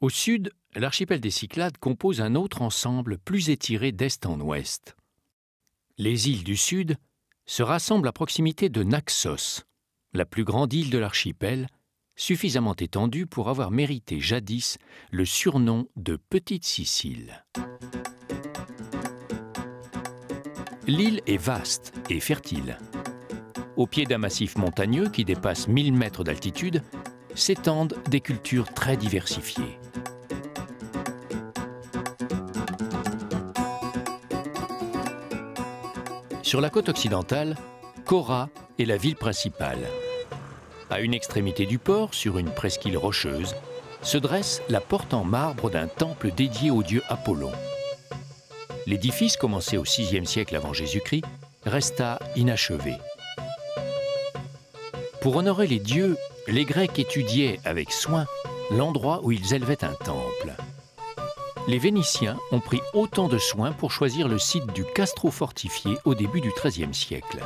Au sud, l'archipel des Cyclades compose un autre ensemble plus étiré d'est en ouest. Les îles du sud se rassemblent à proximité de Naxos, la plus grande île de l'archipel, suffisamment étendue pour avoir mérité jadis le surnom de Petite Sicile. L'île est vaste et fertile. Au pied d'un massif montagneux qui dépasse 1000 mètres d'altitude, s'étendent des cultures très diversifiées. Sur la côte occidentale, Kora est la ville principale. À une extrémité du port, sur une presqu'île rocheuse, se dresse la porte en marbre d'un temple dédié au dieu Apollon. L'édifice, commencé au VIe siècle avant Jésus-Christ, resta inachevé. Pour honorer les dieux, les Grecs étudiaient avec soin l'endroit où ils élevaient un temple. Les Vénitiens ont pris autant de soin pour choisir le site du castro fortifié au début du XIIIe siècle.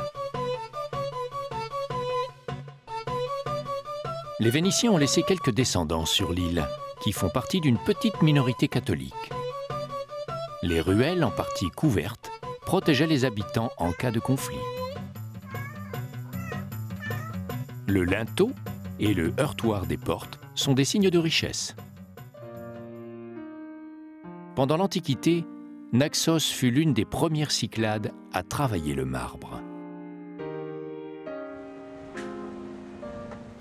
Les Vénitiens ont laissé quelques descendants sur l'île, qui font partie d'une petite minorité catholique. Les ruelles, en partie couvertes, protégeaient les habitants en cas de conflit. Le linteau et le heurtoir des portes sont des signes de richesse. Pendant l'Antiquité, Naxos fut l'une des premières Cyclades à travailler le marbre.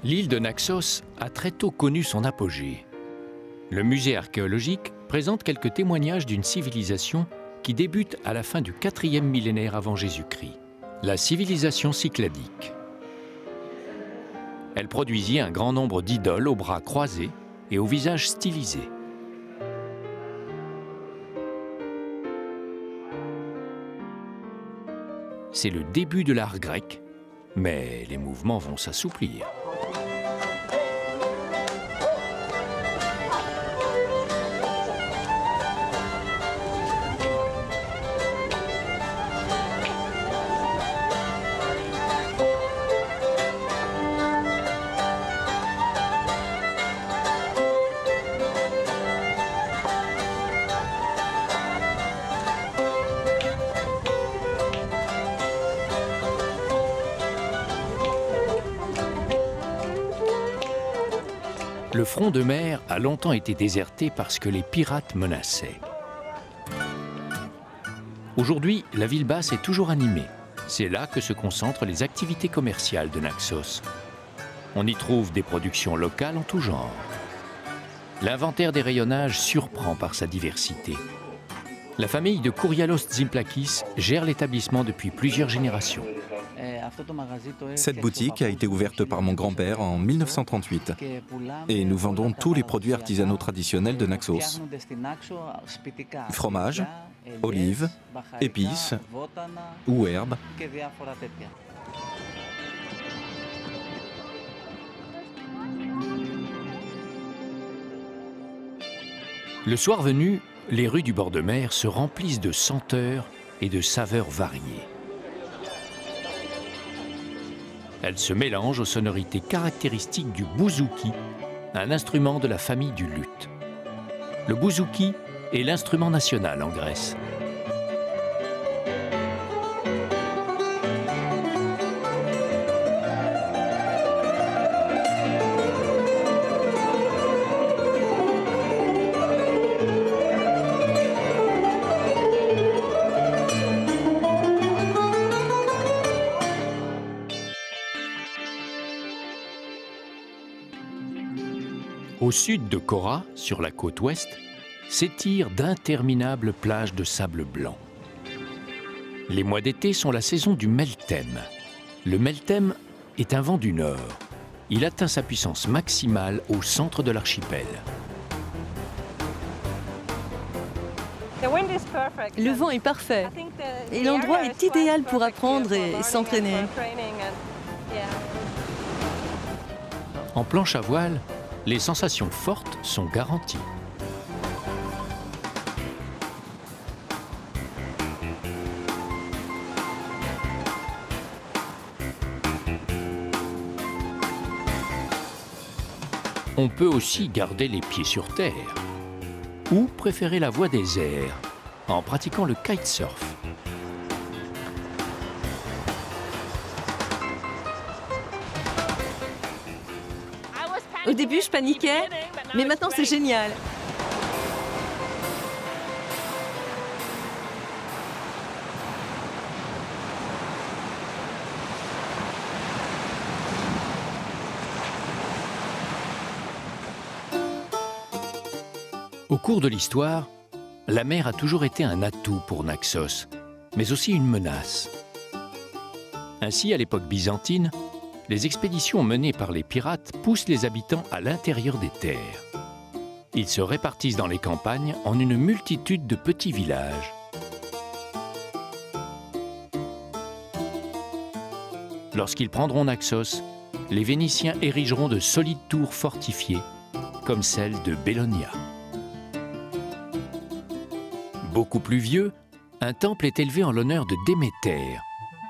L'île de Naxos a très tôt connu son apogée. Le musée archéologique présente quelques témoignages d'une civilisation qui débute à la fin du IVe millénaire avant Jésus-Christ, la civilisation cycladique. Elle produisit un grand nombre d'idoles aux bras croisés et au visage stylisé. C'est le début de l'art grec, mais les mouvements vont s'assouplir. Le front de mer a longtemps été déserté parce que les pirates menaçaient. Aujourd'hui, la ville basse est toujours animée. C'est là que se concentrent les activités commerciales de Naxos. On y trouve des productions locales en tout genre. L'inventaire des rayonnages surprend par sa diversité. La famille de Kourialos Zimplakis gère l'établissement depuis plusieurs générations. Cette boutique a été ouverte par mon grand-père en 1938 et nous vendons tous les produits artisanaux traditionnels de Naxos. Fromage, olives, épices ou herbes. Le soir venu, les rues du bord de mer se remplissent de senteurs et de saveurs variées. Elles se mélangent aux sonorités caractéristiques du bouzouki, un instrument de la famille du luth. Le bouzouki est l'instrument national en Grèce. Au sud de Kora, sur la côte ouest, s'étirent d'interminables plages de sable blanc. Les mois d'été sont la saison du meltem. Le meltem est un vent du nord. Il atteint sa puissance maximale au centre de l'archipel. Le vent est parfait et l'endroit est idéal pour apprendre et s'entraîner. En planche à voile, les sensations fortes sont garanties. on peut aussi garder les pieds sur terre ou préférer la voie des airs en pratiquant le kitesurf. Au début, je paniquais, mais maintenant c'est génial. Au cours de l'histoire, la mer a toujours été un atout pour Naxos, mais aussi une menace. Ainsi, à l'époque byzantine, les expéditions menées par les pirates poussent les habitants à l'intérieur des terres. Ils se répartissent dans les campagnes en une multitude de petits villages. Lorsqu'ils prendront Naxos, les Vénitiens érigeront de solides tours fortifiées, comme celle de Bellonia. Beaucoup plus vieux, un temple est élevé en l'honneur de Déméter,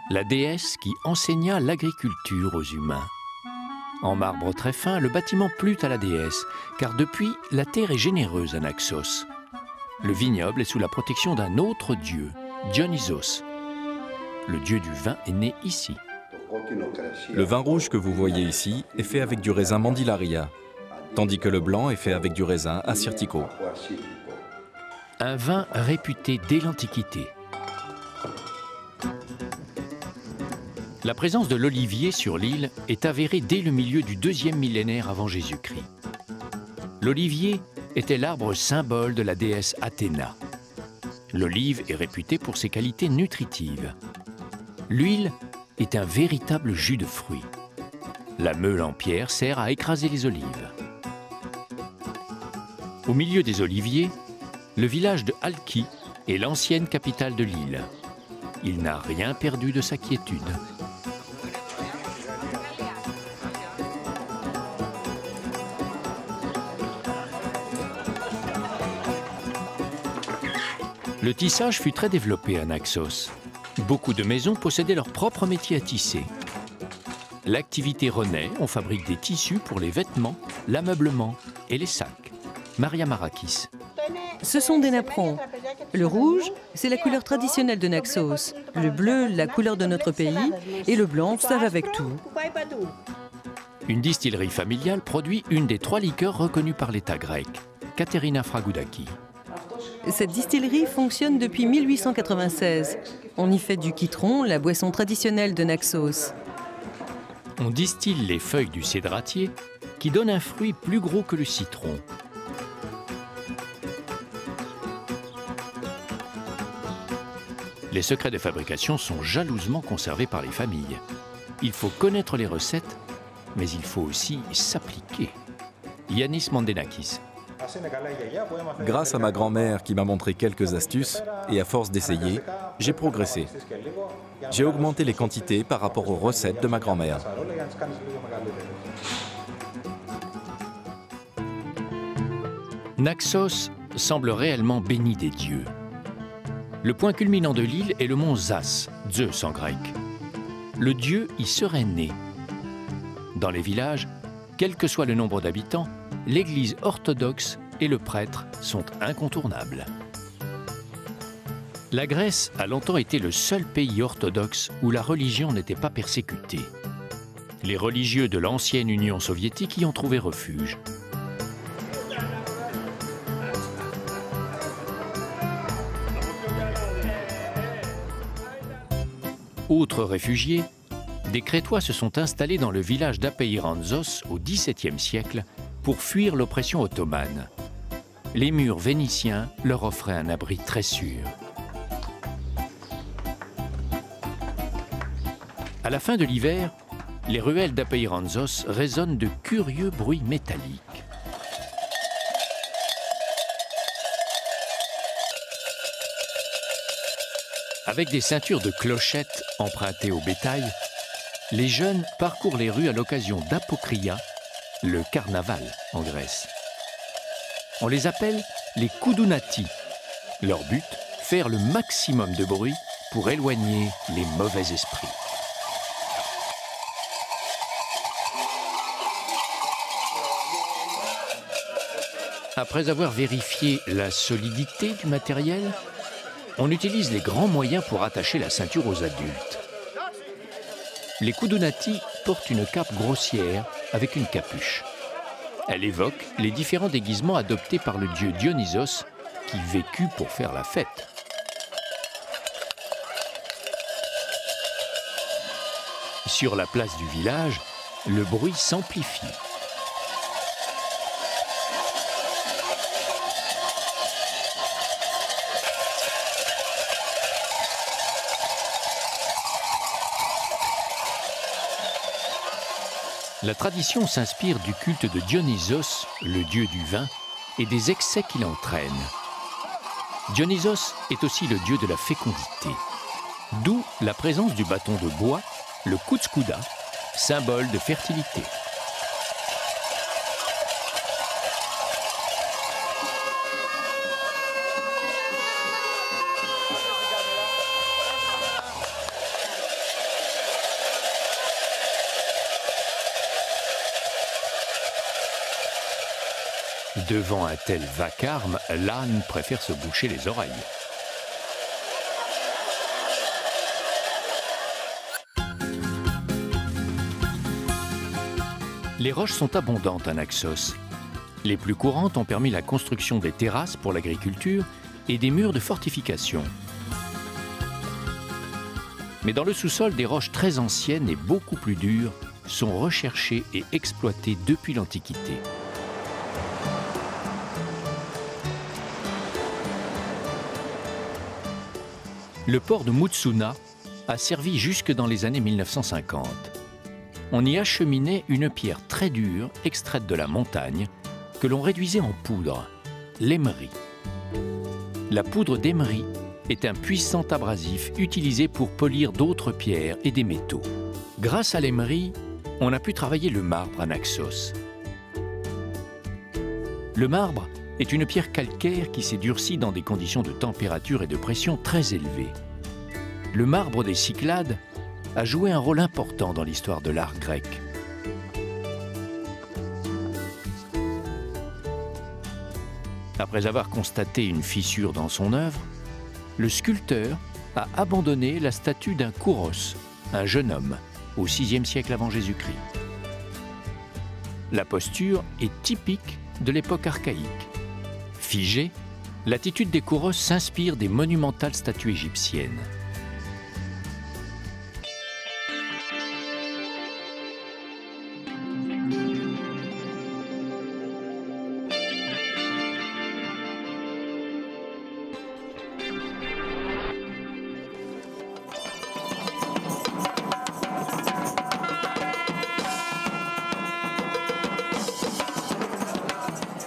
la déesse qui enseigna l'agriculture aux humains. En marbre très fin, le bâtiment plut à la déesse, car depuis, la terre est généreuse à Naxos. Le vignoble est sous la protection d'un autre dieu, Dionysos. Le dieu du vin est né ici. Le vin rouge que vous voyez ici est fait avec du raisin Mandilaria, tandis que le blanc est fait avec du raisin Assyrtiko. Un vin réputé dès l'Antiquité. La présence de l'olivier sur l'île est avérée dès le milieu du 2e millénaire avant Jésus-Christ. L'olivier était l'arbre symbole de la déesse Athéna. L'olive est réputée pour ses qualités nutritives. L'huile est un véritable jus de fruits. La meule en pierre sert à écraser les olives. Au milieu des oliviers, le village de Halki est l'ancienne capitale de l'île. Il n'a rien perdu de sa quiétude. Le tissage fut très développé à Naxos. Beaucoup de maisons possédaient leur propre métier à tisser. L'activité renaît, on fabrique des tissus pour les vêtements, l'ameublement et les sacs. Maria Marakis. Ce sont des napperons. Le rouge, c'est la couleur traditionnelle de Naxos. Le bleu, la couleur de notre pays. Et le blanc, ça va avec tout. Une distillerie familiale produit une des 3 liqueurs reconnues par l'État grec, Katerina Fragoudaki. Cette distillerie fonctionne depuis 1896. On y fait du quitron, la boisson traditionnelle de Naxos. On distille les feuilles du cédratier, qui donne un fruit plus gros que le citron. Les secrets de fabrication sont jalousement conservés par les familles. Il faut connaître les recettes, mais il faut aussi s'appliquer. Yanis Mandenakis. Grâce à ma grand-mère qui m'a montré quelques astuces, et à force d'essayer, j'ai progressé. J'ai augmenté les quantités par rapport aux recettes de ma grand-mère. Naxos semble réellement béni des dieux. Le point culminant de l'île est le mont Zas, Zeus en grec. Le dieu y serait né. Dans les villages, quel que soit le nombre d'habitants, l'église orthodoxe et le prêtre sont incontournables. La Grèce a longtemps été le seul pays orthodoxe où la religion n'était pas persécutée. Les religieux de l'ancienne Union soviétique y ont trouvé refuge. Autres réfugiés, des Crétois se sont installés dans le village d'Apeiranzos au XVIIe siècle pour fuir l'oppression ottomane. Les murs vénitiens leur offraient un abri très sûr. À la fin de l'hiver, les ruelles d'Apeiranzos résonnent de curieux bruits métalliques. Avec des ceintures de clochettes empruntées au bétail, les jeunes parcourent les rues à l'occasion d'Apokria, le carnaval en Grèce. On les appelle les Koudounati. Leur but, faire le maximum de bruit pour éloigner les mauvais esprits. Après avoir vérifié la solidité du matériel, on utilise les grands moyens pour attacher la ceinture aux adultes. Les Kudunati portent une cape grossière avec une capuche. Elle évoque les différents déguisements adoptés par le dieu Dionysos qui vécut pour faire la fête. Sur la place du village, le bruit s'amplifie. La tradition s'inspire du culte de Dionysos, le dieu du vin, et des excès qu'il entraîne. Dionysos est aussi le dieu de la fécondité, d'où la présence du bâton de bois, le Kutskuda, symbole de fertilité. Devant un tel vacarme, l'âne préfère se boucher les oreilles. Les roches sont abondantes à Naxos. Les plus courantes ont permis la construction des terrasses pour l'agriculture et des murs de fortification. Mais dans le sous-sol, des roches très anciennes et beaucoup plus dures sont recherchées et exploitées depuis l'Antiquité. Le port de Mutsuna a servi jusque dans les années 1950. On y acheminait une pierre très dure, extraite de la montagne, que l'on réduisait en poudre, l'émery. La poudre d'émery est un puissant abrasif utilisé pour polir d'autres pierres et des métaux. Grâce à l'émery, on a pu travailler le marbre à Naxos. Le marbre est une pierre calcaire qui s'est durcie dans des conditions de température et de pression très élevées. Le marbre des Cyclades a joué un rôle important dans l'histoire de l'art grec. Après avoir constaté une fissure dans son œuvre, le sculpteur a abandonné la statue d'un Kouros, un jeune homme, au VIe siècle avant Jésus-Christ. La posture est typique de l'époque archaïque. Figée, l'attitude des Kouros s'inspire des monumentales statues égyptiennes.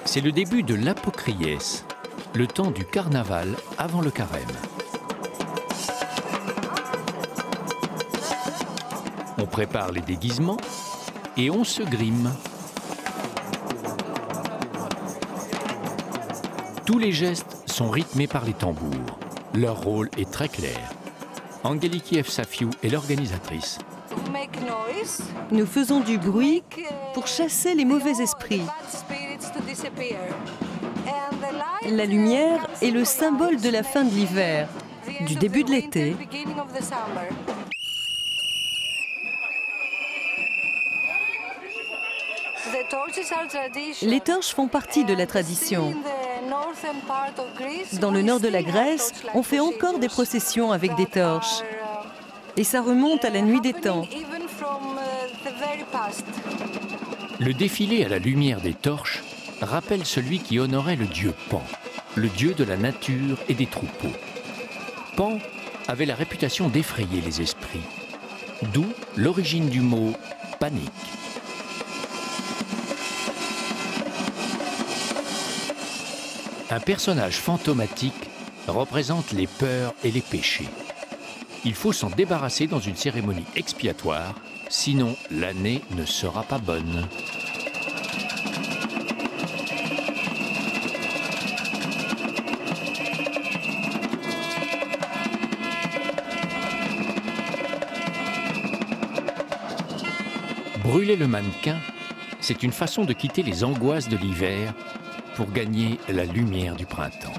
C'est le début de l'apokriès, le temps du carnaval avant le carême. On prépare les déguisements et on se grime. Tous les gestes sont rythmés par les tambours. Leur rôle est très clair. Angeliki Efsafiou est l'organisatrice. Nous faisons du bruit pour chasser les mauvais esprits. La lumière est le symbole de la fin de l'hiver, du début de l'été. Les torches font partie de la tradition. Dans le nord de la Grèce, on fait encore des processions avec des torches. Et ça remonte à la nuit des temps. Le défilé à la lumière des torches rappelle celui qui honorait le dieu Pan, le dieu de la nature et des troupeaux. Pan avait la réputation d'effrayer les esprits, d'où l'origine du mot « panique ». Un personnage fantomatique représente les peurs et les péchés. Il faut s'en débarrasser dans une cérémonie expiatoire, sinon l'année ne sera pas bonne. Brûler le mannequin, c'est une façon de quitter les angoisses de l'hiver pour gagner la lumière du printemps.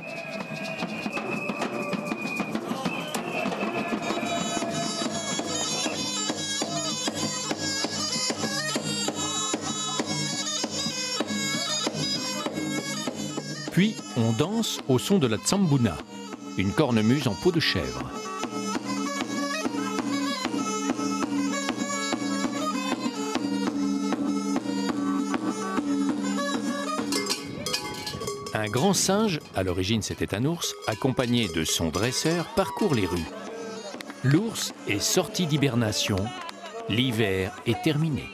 Puis, on danse au son de la tsambuna, une cornemuse en peau de chèvre. Un grand singe, à l'origine c'était un ours, accompagné de son dresseur, parcourt les rues. L'ours est sorti d'hibernation, l'hiver est terminé.